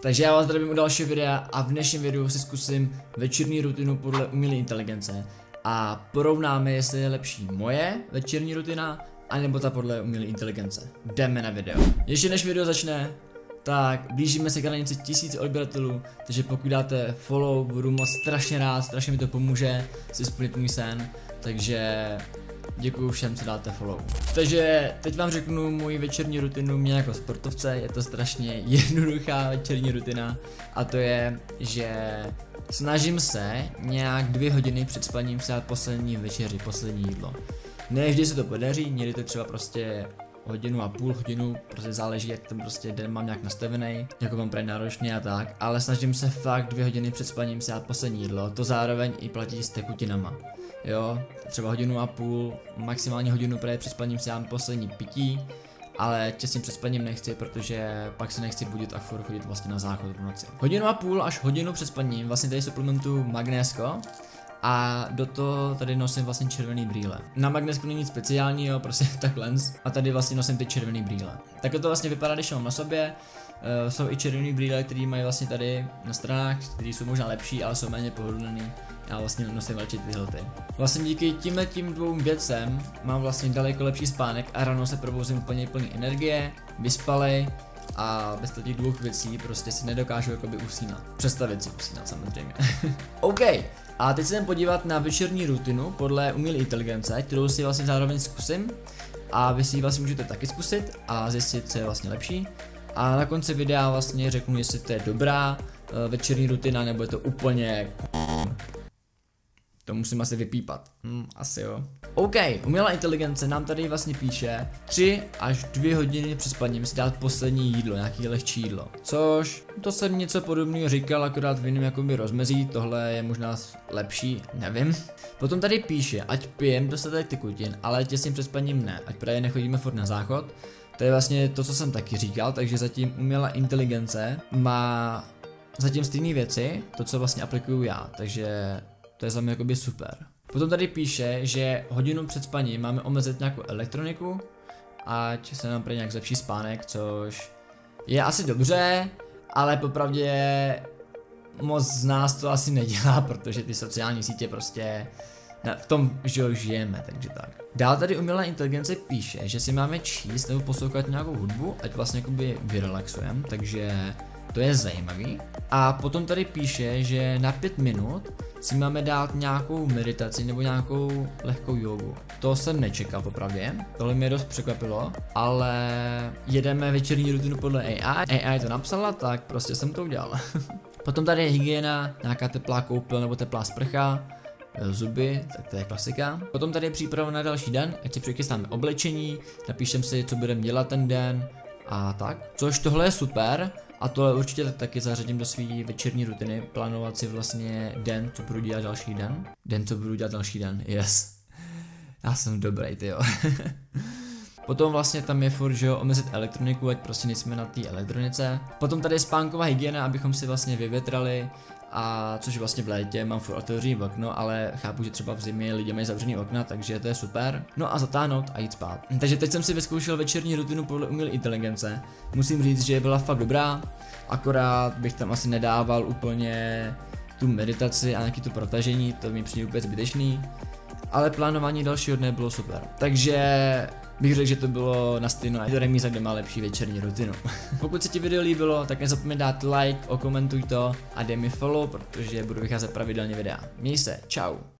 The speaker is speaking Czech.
Takže já vás zdravím u dalšího videa a v dnešním videu si zkusím večerní rutinu podle umělé inteligence a porovnáme, jestli je lepší moje večerní rutina anebo ta podle umělé inteligence. Jdeme na video. Ještě než video začne, tak blížíme se k hranici 1000 odběratelů, takže pokud dáte follow, budu moc strašně rád, strašně mi to pomůže si splnit můj sen, takže děkuju všem, co dáte follow. Takže teď vám řeknu moji večerní rutinu mě jako sportovce, je to strašně jednoduchá večerní rutina a to je, že snažím se nějak 2 hodiny před spaním si dát poslední večeři, poslední jídlo. Ne vždy se to podaří, někdy to třeba prostě hodinu a půl, hodinu, prostě záleží, jak ten prostě den mám nějak nastavený, jako mám právě náročný a tak, ale snažím se fakt 2 hodiny před spaním si dát poslední jídlo, to zároveň i platí s tekutinama. Jo, třeba hodinu a půl, maximálně hodinu před spaním si dám poslední pití, ale těsně před spaním nechci, protože pak se nechci budit a furt chodit vlastně na záchod v noci. Hodinu a půl až hodinu před spaním vlastně tady suplementu magnésko a do toho tady nosím vlastně červený brýle. Na magnésku není nic speciálního, prostě takhle. A tady vlastně nosím ty červený brýle. Takhle to vlastně vypadá, když mám na sobě. Jsou i červený brýle, které mají vlastně tady na stranách, které jsou možná lepší, ale jsou méně pohodlný. Já vlastně nosím radši tyhle. Vlastně díky tím 2 věcem mám vlastně daleko lepší spánek a ráno se probouzím úplně plný energie, vyspalej a bez těch 2 věcí prostě si nedokážu jakoby usínat. Představit si usínat samozřejmě. OK, a teď se jdem podívat na večerní rutinu podle umělé inteligence, kterou si vlastně zároveň zkusím a vy si ji vlastně můžete taky zkusit a zjistit, co je vlastně lepší. A na konci videa vlastně řeknu, jestli to je dobrá večerní rutina nebo je to úplně to musím asi vypípat. Asi jo. OK, umělá inteligence nám tady vlastně píše 3 až 2 hodiny před spaním si dát poslední jídlo, nějaký lehčí jídlo. Což, to jsem něco podobného říkal, akorát v jiném jakoby rozmezí, tohle je možná lepší, nevím. Potom tady píše, ať pijem dostatek tekutin, ale těsně před spaním ne, ať právě nechodíme furt na záchod. To je vlastně to, co jsem taky říkal, takže zatím umělá inteligence má zatím stejné věci, to, co vlastně aplikuju já, takže to je za mě jakoby super. Potom tady píše, že hodinu před spaním máme omezit nějakou elektroniku, ať se nám prý nějak zlepší spánek, což je asi dobře, ale popravdě moc z nás to asi nedělá, protože ty sociální sítě prostě v tom, že žijeme, takže tak. Dál tady umělá inteligence píše, že si máme číst nebo poslouchat nějakou hudbu, ať vlastně jakoby vyrelaxujeme, takže to je zajímavý. A potom tady píše, že na 5 minut si máme dát nějakou meditaci nebo nějakou lehkou jogu. To jsem nečekal popravdě, tohle mě dost překvapilo, ale jedeme večerní rutinu podle AI. AI to napsala, tak prostě jsem to udělal. Potom tady je hygiena, nějaká teplá koupel nebo teplá sprcha, zuby, tak to je klasika. Potom tady je příprava na další den, ať si přichystáme oblečení, napíšem si, co budeme dělat ten den a tak. Což tohle je super. A tohle určitě taky zařadím do své večerní rutiny, plánovat si vlastně den, co budu dělat další den. Den, co budu dělat další den, yes. Já jsem dobrý, tyjo. Potom vlastně tam je furt, že jo, omezit elektroniku, ať prostě nejsme na té elektronice. Potom tady je spánková hygiena, abychom si vlastně vyvětrali. A což vlastně v létě mám furt otevřený okno, ale chápu, že třeba v zimě lidi mají zavřený okna, takže to je super. No a zatáhnout a jít spát. Takže teď jsem si vyzkoušel večerní rutinu podle umělé inteligence. Musím říct, že byla fakt dobrá, akorát bych tam asi nedával úplně tu meditaci a nějaký to protažení, to mi přijde úplně zbytečný. Ale plánování dalšího dne bylo super. Takže bych řekl, že to bylo na stejno a je to remíza, kde má lepší večerní rutinu. Pokud se ti video líbilo, tak nezapomeň dát like, okomentuj to a dej mi follow, protože budu vycházet pravidelně videa. Měj se, čau.